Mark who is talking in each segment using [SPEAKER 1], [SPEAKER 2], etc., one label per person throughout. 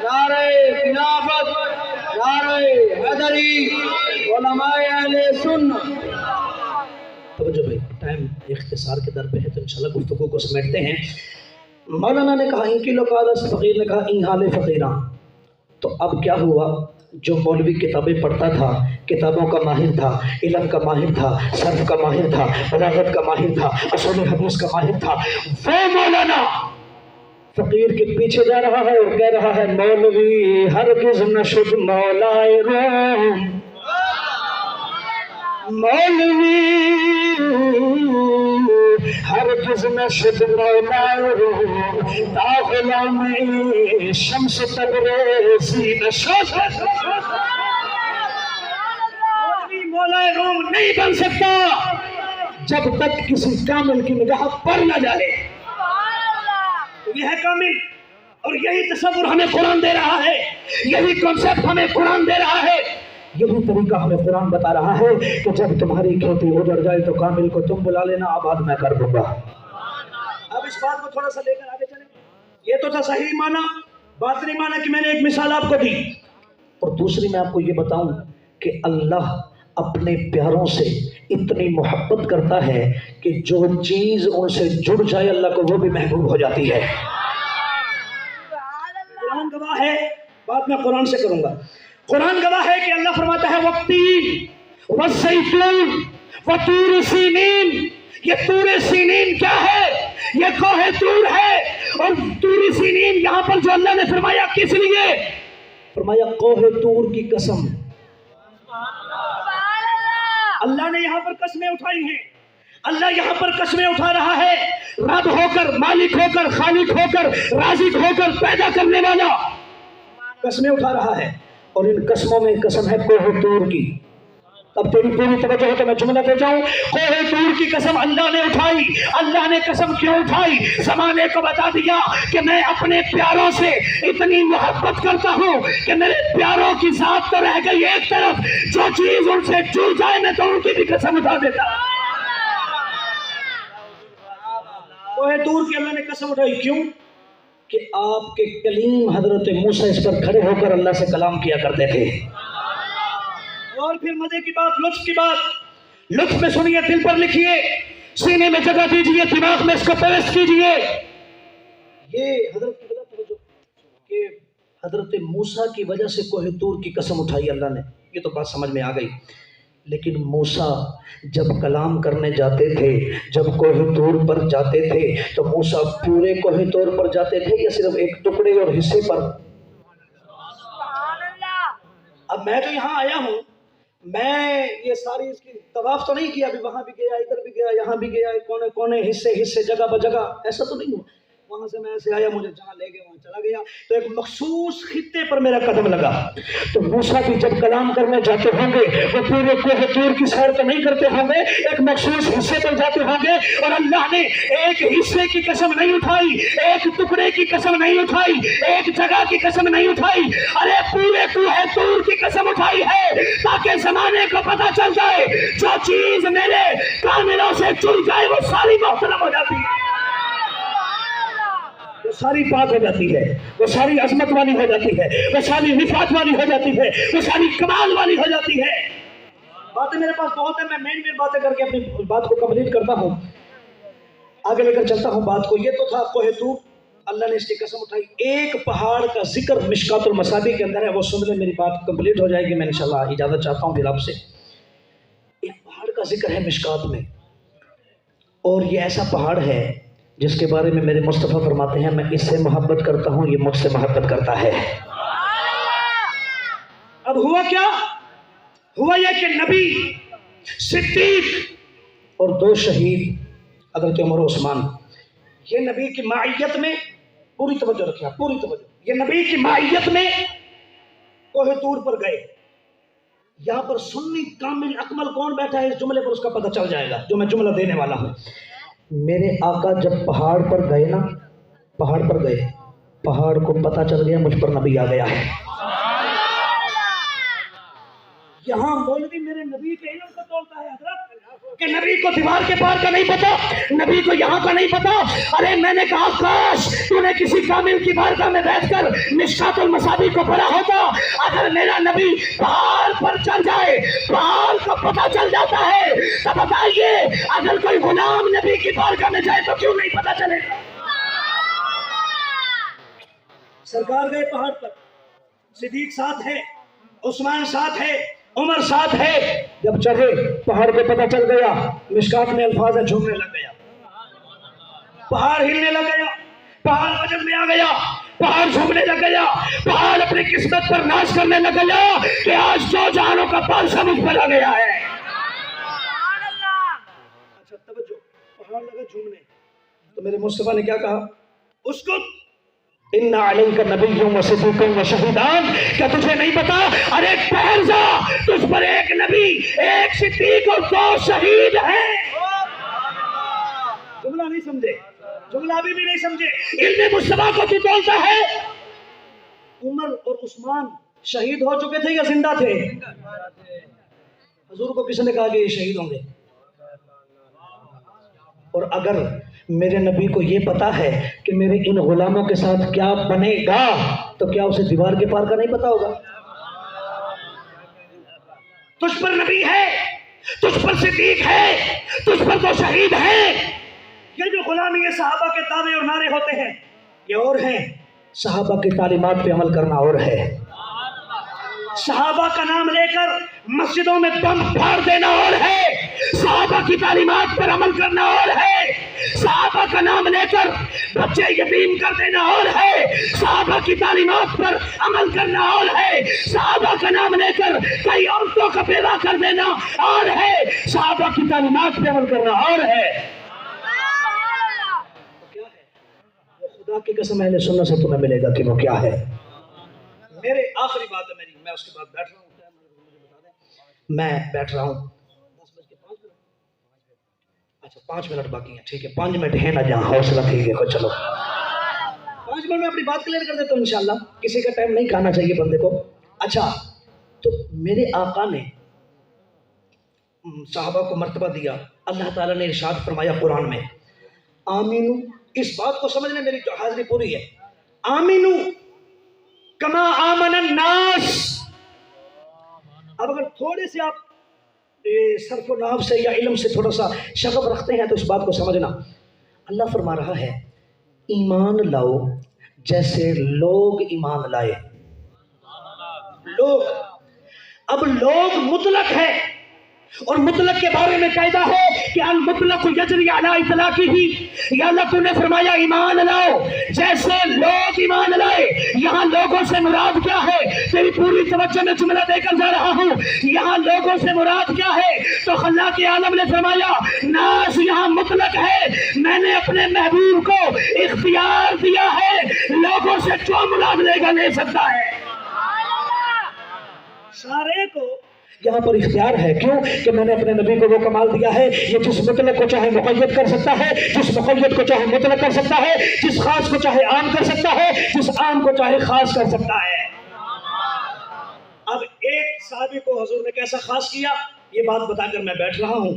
[SPEAKER 1] نعرہ خلافت، نعرہ حیدری، علماء اہل سنت۔ توجہ بھائی، ٹائم اختصار کے در پہ ہے تو انشاءاللہ گفتگو کو سمیٹتے ہیں۔ مولانا نے کہا ان کی لوکالس، فقیر نے کہا ان حال فقیراں۔ تو اب کیا ہوا، جو مولوی کتابیں پڑھتا تھا، کتابوں کا ماہر تھا، علم کا ماہر تھا، صرف کا ماہر تھا، بلاغت کا ماہر تھا، اصول حدیث کا ماہر تھا، وہ مولانا فقیر کے پیچھے جا رہا ہے اور کہہ رہا ہے مولوی ہرگز نہ شد مولائے روم، مولوی ہرگز نہ شد مولائے روم، تا غلامی شمس تبریزی نہ شد۔ مولوی مولائے روم نہیں بن سکتا جب تک کسی کامل کی نگاہ پر نہ جائے۔ یہ ہے کامل، اور یہی تصور ہمیں قرآن دے رہا ہے، یہی کنسپٹ ہمیں قرآن دے رہا ہے، یہی طریقہ ہمیں قرآن بتا رہا ہے کہ جب تمہاری کھیتی اجڑ جائے تو کامل کو تم بلا لینا، آباد میں کر دوں گا۔ اب اس بات کو تھوڑا سا لے کر آگے چلیں۔ یہ تو تھا صحیح معنی، باطنی معنی کہ میں نے ایک مثال آپ کو دی، اور دوسری میں آپ کو یہ بتاؤں کہ اللہ اپنے پیاروں سے اتنی محبت کرتا ہے کہ جو چیز ان سے جڑ جائے اللہ کو وہ بھی محبوب ہو جاتی ہے۔ قرآن گواہ ہے، بات میں قرآن سے کروں گا۔ قرآن گواہ ہے کہ اللہ فرماتا ہے والتین والزیتون وطور سینین۔ یہ طور سینین کیا ہے؟ یہ کوہ طور ہے، اور طور سینین یہاں پر جو اللہ نے فرمایا کس لیے؟ فرمایا کوہ طور کی قسم۔ اللہ نے یہاں پر قسمیں اٹھائی ہیں، اللہ یہاں پر قسمیں اٹھا رہا ہے، رب ہو کر، مالک ہو کر، خالق ہو کر، رازق ہو کر، پیدا کرنے والا قسمیں اٹھا رہا ہے، اور ان قسموں میں قسم ہے کوہ طور کی۔ اب تیری پوری توجہ ہو تو میں جملہ دے جاؤں۔ کوہ طور کی قسم اللہ نے اٹھائی۔ اللہ نے قسم کیوں اٹھائی؟ زمانے کو بتا دیا کہ میں اپنے پیاروں سے اتنی محبت کرتا ہوں کہ میرے پیاروں کی ذات تو رہ گئی ایک طرف، جو چیز ان سے جڑ جائے میں تو ان کی بھی قسم اٹھا دیتا۔ کوہ طور کی اللہ نے قسم اٹھائی، کیوں؟ کہ آپ کے کلیم حضرت موسیٰ اس پر کھڑے ہو کر اللہ سے کلام کیا کرتے تھے۔ اور پھر مزے کی بات، لطف کی بات، لطف میں سنیے، دل پر لکھیے، سینے میں جگہ دیجئے، دماغ میں اس کو پیوست کیجئے۔ یہ حضرت کی وجہ توجہ کہ حضرت موسیٰ کی وجہ سے کوہ طور کی قسم اٹھائی اللہ نے، یہ تو بات سمجھ میں آ گئی۔ لیکن موسیٰ جب کلام کرنے جاتے تھے، جب کوہ طور پر جاتے تھے تو موسیٰ پورے کوہ طور پر جاتے تھے یا صرف ایک ٹکڑے اور حصے پر؟ اب میں تو یہاں آیا ہوں، میں یہ ساری اس کی طواف تو نہیں کیا، ابھی وہاں بھی گیا، ادھر بھی گیا، یہاں بھی گیا، کونے کونے حصے جگہ بجگہ، ایسا تو نہیں ہوا۔ وہاں سے میں ایسے آیا، مجھے جہاں لے گئے وہاں چلا گیا، تو ایک مخصوص خطے پر میرا قدم لگا۔ تو موسیٰ بھی جب کلام کرنے جاتے ہوں گے وہ پورے کوہ طور کی سیر تو نہیں کرتے ہوں گے، ایک مخصوص حصے پر جاتے ہوں گے، اور اللہ نے ایک حصے کی قسم نہیں اٹھائی، ایک ٹکڑے کی قسم نہیں اٹھائی، ایک جگہ کی قسم نہیں اٹھائی، ارے پورے کوہ طور کی قسم اٹھائی ہے، تاکہ زمانے کو پتہ چل جائے جو چیز میرے کاملوں سے جڑ جائے وہ ساری محترم ہو جاتی ہے، وہ ساری پاک ہو جاتی ہے، وہ ساری عظمت والی ہو جاتی ہے، وہ ساری رفعت والی ہو جاتی ہے، وہ ساری کمال والی ہو جاتی ہے۔ باتیں میرے پاس بہت ہیں، میں مین باتیں کر کے اپنی بات کو کمپلیٹ کرتا ہوں، آگے لے کر چلتا ہوں بات کو۔ یہ تو تھا کوہ طور، اللہ نے اس کی قسم اٹھائی۔ ایک پہاڑ کا ذکر مشکات المصابیح کے اندر ہے، وہ سن لیں، میری بات کمپلیٹ ہو جائے گی، میں انشاءاللہ اجازت چاہتا ہوں پھر آپ سے۔ ایک پہاڑ کا ذکر ہے مشکات میں، اور یہ ایسا پہاڑ ہے جس کے بارے میں میرے مصطفیٰ فرماتے ہیں میں اس سے محبت کرتا ہوں، یہ مجھ سے محبت کرتا ہے۔ اب ہوا کیا؟ ہوا یہ کہ نبی، صدیق اور دو شہید حضرت عمر و عثمان، یہ نبی کی معیت میں، پوری توجہ رکھیں، پوری توجہ، یہ نبی کی معیت میں کوہ طور پر گئے۔ یہاں پر سنی کامل اکمل کون بیٹھا ہے اس جملے پر اس کا پتہ چل جائے گا جو میں جملہ دینے والا ہوں۔ میرے آقا جب پہاڑ پر گئے نا، پہاڑ پر گئے، پہاڑ کو پتہ چل گیا مجھ پر نبی آ گیا ہے۔ یہاں مولوی میرے نبی کے علم کو تولتا ہے حضرت، کہ نبی کو دیوار کے پار کا نہیں پتا، نبی کو یہاں کا نہیں پتا۔ ارے میں نے کہا کاش تو نے کسی کامل کی بارگاہ میں بیٹھ کر مشکات المصابیح کو پڑھا ہوتا۔ اگر میرا نبی پہاڑ پر چڑھ جائے، پہاڑ کا پتہ چل جاتا ہے، تو بتائیے اگر کوئی غلام نبی کی بارگاہ میں جائے تو کیوں نہیں پتہ چلے گا؟ سرکار گئے پہاڑ پر، صدیق ساتھ ہے، عثمان ساتھ ہے، عمر ساتھ ہے۔ جب چڑھے پہاڑ کو پتہ چل گیا، مشکات میں الفاظ ہے جھومنے لگ گیا، پہاڑ ہلنے لگ گیا، پہاڑ وجن میں آ گیا، پہاڑ جھومنے لگ گیا، پہاڑ اپنی قسمت پر ناز کرنے لگ گیا کہ آج دو جہانوں کا بادشاہ مجھ پر آ گیا ہے۔ اچھا توجہ، پہاڑ لگا جھومنے تو میرے مصطفیٰ نے کیا کہا؟ اسکت ان علیک نبی و صدیق و شہیدان، کیا تجھے نہیں پتا؟ ارے ٹھہر جا، تجھ پر ایک نبی، ایک صدیق اور دو شہید ہیں۔ جملہ نہیں سمجھے، جملہ ابھی بھی نہیں سمجھے۔ علم مصطفیٰ کو تو بولتا ہے۔ عمر اور عثمان شہید ہو چکے تھے یا زندہ تھے؟ حضور کو کس نے کہا کہ یہ شہید ہوں گے؟ اور اگر میرے نبی کو یہ پتا ہے کہ میرے ان غلاموں کے ساتھ کیا بنے گا تو کیا اسے دیوار کے پار کا نہیں پتا ہوگا؟ تجھ پر نبی ہے، تجھ پر صدیق ہے، تجھ پر تو شہید ہیں۔ یہ جو غلامی ہے صحابہ کے دعوے اور نعرے ہوتے ہیں یہ اور ہیں، صحابہ کی تعلیمات پہ عمل کرنا اور ہے۔ صحابہ کا نام لے کر مسجدوں میں بم پھاڑ دینا اور ہے، صحابہ کی تعلیمات پر عمل کرنا اور ہے۔ صحابہ کا نام لے کر بچے یتیم کر دینا اور ہے، صحابہ کی تعلیمات پر عمل کرنا اور ہے۔ صحابہ کا نام لے کر کئی عورتوں کا بیوہ کر دینا اور ہے، صحابہ کی تعلیمات پر عمل کرنا اور ہے۔ کیا ہے وہ؟ خدا کی قسم اہل سنت سے تمہیں ملے گا کہ وہ کیا ہے۔ میرے آخری بات ہے میری، میں اس کے بعد بیٹھ رہا ہوں، میں بیٹھ رہا ہوں۔ 5 منٹ باقی ہیں، ٹھیک ہے 5 منٹ ہے نا جہاں حوصلہ ٹھیک ہے، چلو 5 منٹ میں اپنی بات کلیئر کر دیتا ہوں انشاءاللہ، کسی کا ٹائم نہیں کھانا چاہیے بندے کو۔ اچھا تو میرے آقا نے صحابہ کو مرتبہ دیا، اللہ تعالیٰ نے ارشاد فرمایا قرآن میں آمینو، اس بات کو سمجھنے میری جو حاضری پوری ہے، آمینو کما آمن الناس۔ اب اگر تھوڑے سے آپ صرف و نحو سے یا علم سے تھوڑا سا شغف رکھتے ہیں تو اس بات کو سمجھنا، اللہ فرما رہا ہے ایمان لاؤ جیسے لوگ ایمان لائے۔ لوگ، اب لوگ مطلق ہے اور مطلق کے بارے میں قاعدہ ہے کہ المطلق یجری علی اطلاقہ، یا اللہ تو نے فرمایا ایمان لاؤ جیسے لوگ ایمان لائے۔ یہاں لوگوں سے مراد کیا ہے؟ تیری پوری توجہ میں جملہ دے کر جا رہا ہوں، یہاں لوگوں سے مراد کیا ہے؟ تو خلاق عالم نے فرمایا ناس یہاں مطلق ہے، میں نے اپنے محبوب کو اختیار دیا ہے، لوگوں سے جو مراد لے گا لے سکتا ہے۔ سارے کو یہاں پر اختیار ہے، کیوں کہ میں نے اپنے نبی کو وہ کمال دیا ہے، یہ جس مطلق کو چاہے مقید کر سکتا ہے، جس مقید کو چاہے مطلق کر سکتا ہے، جس خاص کو چاہے عام کر سکتا ہے، جس عام کو چاہے خاص کر سکتا ہے۔ اب ایک صحابی کو حضور نے کیسا خاص کیا یہ بات بتا کر میں بیٹھ رہا ہوں۔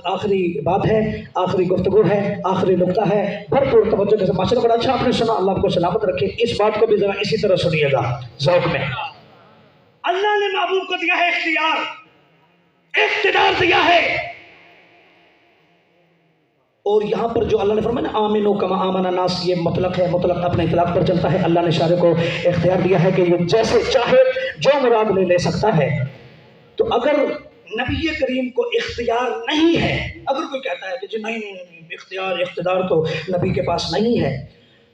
[SPEAKER 1] آخری بات ہے، آخری گفتگو ہے، آخری نقطہ ہے، بھرپور توجہ کے ساتھ ماشاءاللہ بڑا اچھا آپ نے سنا، اللہ آپ کو سلامت رکھے۔ اس بات کو بھی ذرا اسی طرح سنیے گا ذوق میں۔ اللہ نے محبوب کو دیا ہے اختیار، اقتدار دیا ہے، اور یہاں پر جو اللہ نے فرمایا نا آمنو کما آمن الناس، یہ مطلق ہے، مطلق اپنے اطلاق پر چلتا ہے۔ اللہ نے شارع کو اختیار دیا ہے کہ یہ جیسے چاہے جو مراد لے سکتا ہے۔ تو اگر نبی کریم کو اختیار نہیں ہے، اگر کوئی کہتا ہے کہ جی نہیں اختیار اقتدار تو نبی کے پاس نہیں ہے،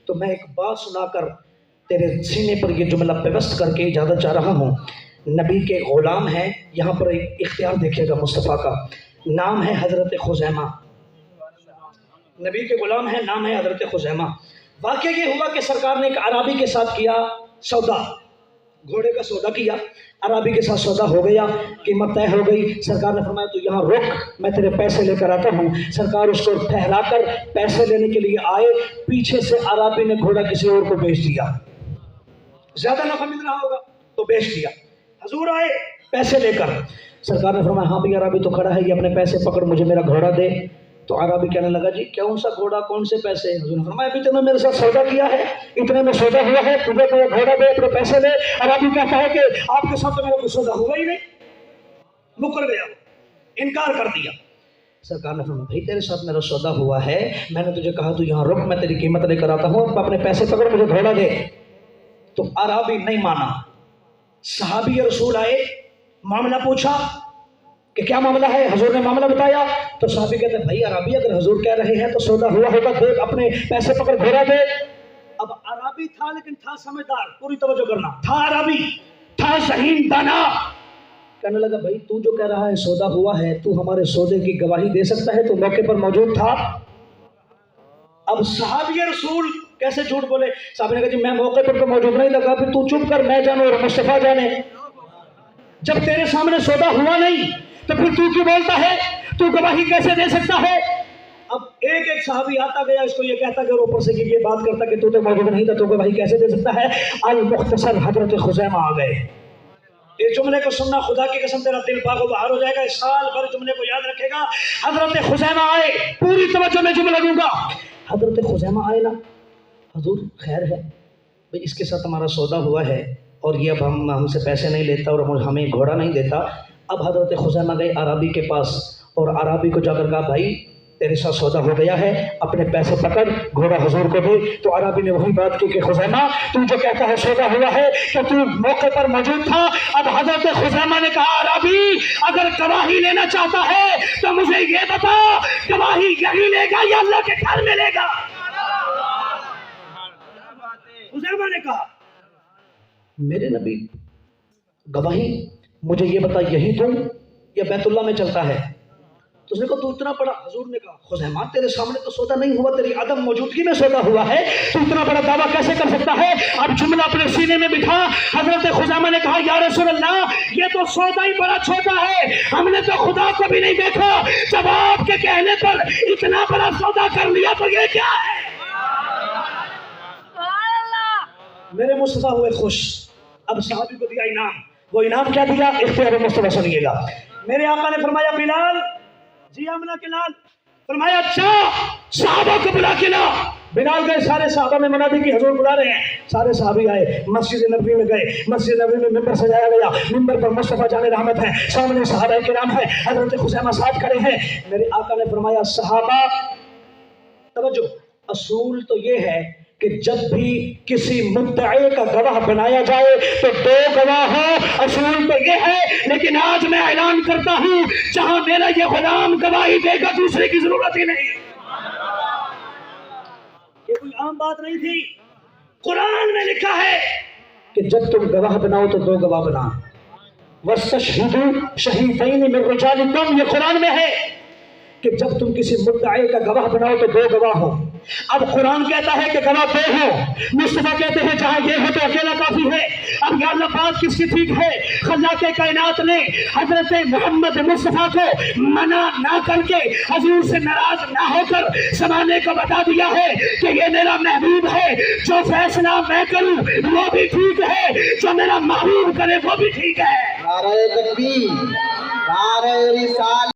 [SPEAKER 1] تو میں ایک بات سنا کر تیرے سینے پر یہ جملہ پیوست کر کے اجازت چاہ رہا ہوں۔ نبی کے غلام ہیں، یہاں پر ایک اختیار دیکھیے گا مصطفیٰ کا، نام ہے حضرت خزیمہ، نبی کے غلام ہیں، نام ہے حضرت خزیمہ۔ واقعہ یہ ہوا کہ سرکار نے ایک عرابی کے ساتھ کیا سودا، گھوڑے کا سودا کیا، عرابی کے ساتھ سودا ہو گیا، قیمت طے ہو گئی، سرکار نے فرمایا تو یہاں رک، میں تیرے پیسے لے کر آتا ہوں۔ سرکار اس کو ٹھہرا کر پیسے لینے کے لیے آئے، پیچھے سے عرابی نے گھوڑا کسی اور کو بیچ دیا، زیادہ نفع مل رہا ہوگا تو بیچ دیا۔ حضور آئے پیسے لے کر، سرکار نے فرمایا ہاں بھی عربی تو کھڑا ہے، یہ اپنے پیسے پکڑ مجھے میرا گھوڑا دے۔ تو عربی کہنے لگا جی کون سا گھوڑا، کون سے پیسے؟ حضور نے فرمایا ابھی تمہیں میرے ساتھ سودا کیا ہے، اتنے میں سودا ہوا ہے، تجھے تو یہ گھوڑا دے، اپنے پیسے لے۔ عربی کہتا ہے کہ آپ کے ساتھ تو میرا کوئی سودا ہوا ہی نہیں، مکر گیا، انکار کر دیا۔ سرکار نے فرمایا بھائی تیرے ساتھ میرا سودا ہوا ہے، میں نے تجھے کہا تو یہاں رک، میں تیری قیمت لے کر آتا ہوں، اپنے پیسے پکڑ مجھے گھوڑا دے۔ تو عربی نہیں مانا۔ صحابی رسول آئے، معاملہ پوچھا کہ کیا معاملہ ہے؟ حضور نے معاملہ بتایا تو صحابی کہتے ہیں بھائی عربی اگر حضور کہہ رہے ہیں تو سودا ہوا ہوگا، دے اپنے پیسے پکڑ گھوڑا دے۔ اب عربی تھا لیکن تھا سمجھدار، پوری توجہ کرنا، تھا عربی، تھا ذہین دانا۔ کہنے لگا بھائی تو جو کہہ رہا ہے سودا ہوا ہے، تو ہمارے سودے کی گواہی دے سکتا ہے؟ تو موقع پر موجود تھا۔ اب صحابی رسول کیسے جھوٹ بولے؟ صحابی نے کہا جی میں موقع پر تو موجود نہیں لگا، پھر تو چپ کر، میں جانوں اور مصطفیٰ جانے۔ جب تیرے سامنے سودا ہوا نہیں تو پھر تو کیوں بولتا ہے؟ تو گواہی کیسے دے سکتا ہے؟ اب ایک ایک صحابی آتا گیا، اس کو یہ کہتا کہ اوپر سے یہ بات کرتا کہ تو موجود نہیں تھا، تو گواہی کیسے دے سکتا ہے؟ المختصر حضرت خزیمہ آ گئے۔ اس جملے کو سننا، خدا کی قسم تیرا دل پاک و بہار ہو جائے گا، اس سال بھر جملے کو یاد رکھے گا۔ حضرت خزیمہ آئے، پوری توجہ میں جملہ دوں گا۔ حضرت خزیمہ آئے نا، حضور خیر ہے بھئی اس کے ساتھ ہمارا سودا ہوا ہے اور یہ اب ہم سے پیسے نہیں لیتا اور ہمیں گھوڑا نہیں دیتا۔ اب حضرت خزیمہ گئے عربی کے پاس اور عربی کو جا کر کہا بھائی تیرے ساتھ سودا ہو گیا ہے، اپنے پیسے پکڑ، گھوڑا حضور کو دے۔ تو عربی نے وہی بات کی کہ خزیمہ تو جو کہتا ہے سودا ہوا ہے کہ تو موقع پر موجود تھا۔ اب حضرت خزیمہ نے کہا عربی اگر گواہی لینا چاہتا ہے تو مجھے یہ بتا گواہی یہی لے گا یا اللہ کے گھر میں لے گا؟ خزیمہ نے کہا میرے نبی گواہی مجھے یہ بتا یہی دوں یا بیت اللہ میں چلتا ہے؟ تو اس نے کہا تو اتنا بڑا، حضور نے کہا خزیمہ تیرے سامنے تو سودا نہیں ہوا، تیری عدم موجودگی میں سودا ہوا ہے، تو اتنا بڑا دعویٰ کیسے کر سکتا ہے؟ اب جملہ اپنے سینے میں بٹھا۔ حضرت خزیمہ نے کہا یا رسول اللہ یہ تو سودا ہی بڑا چھوٹا ہے، ہم نے تو خدا کو بھی نہیں دیکھا، جب آپ کے کہنے پر اتنا بڑا سودا کر لیا تو یہ کیا ہے؟ میرے مصطفیٰ ہوئے خوش۔ اب صحابی کو دیا انعام، وہ انعام کیا دیا؟ اختیار مصطفیٰ سنیے گا۔ میرے آقا نے فرمایا بلال، جی آمنہ کے لال، فرمایا اچھا صحابہ کو بلا کے لا۔ بلال گئے، سارے صحابہ میں منادی کی حضور بلا رہے ہیں، سارے صحابی آئے، مسجد نبوی میں گئے، مسجد نبوی میں ممبر سجایا گیا، ممبر پر مصطفیٰ جان رحمت ہے، سامنے صحابہ کرام ہے، حضرت خزیمہ ساتھ کھڑے ہیں۔ میرے آقا نے فرمایا صحابہ توجہ، اصول تو یہ ہے کہ جب بھی کسی مدعے کا گواہ بنایا جائے تو دو گواہ ہوں، اصول تو یہ ہے، لیکن آج میں اعلان کرتا ہوں جہاں میرا یہ غلام گواہی دے گا دوسرے کی ضرورت ہی نہیں۔ یہ کوئی عام بات نہیں تھی، قرآن میں لکھا ہے کہ جب تم گواہ بناؤ تو دو گواہ بنا۔ وَاسْتَشْهِدُوا شَهِيدَيْنِ مِن رِجَالِكُمْ، یہ قرآن میں ہے کہ جب تم کسی مدعے کا گواہ بناؤ تو دو گواہ ہو۔ اب قرآن کہتا ہے کہ گواہ دو ہو، مصطفیٰ کہتے ہیں جہاں یہ ہے تو اکیلا کافی ہے۔ اب یا اللہ بات کس کی ٹھیک ہے؟ خلاق کائنات نے حضرت محمد مصطفیٰ کو منع نہ کر کے، حضور سے ناراض نہ ہو کر زمانے کو بتا دیا ہے کہ یہ میرا محبوب ہے، جو فیصلہ میں کروں وہ بھی ٹھیک ہے، جو میرا محبوب کرے وہ بھی ٹھیک ہے۔
[SPEAKER 2] نعرہ تکبیر، نعرہ رسالت۔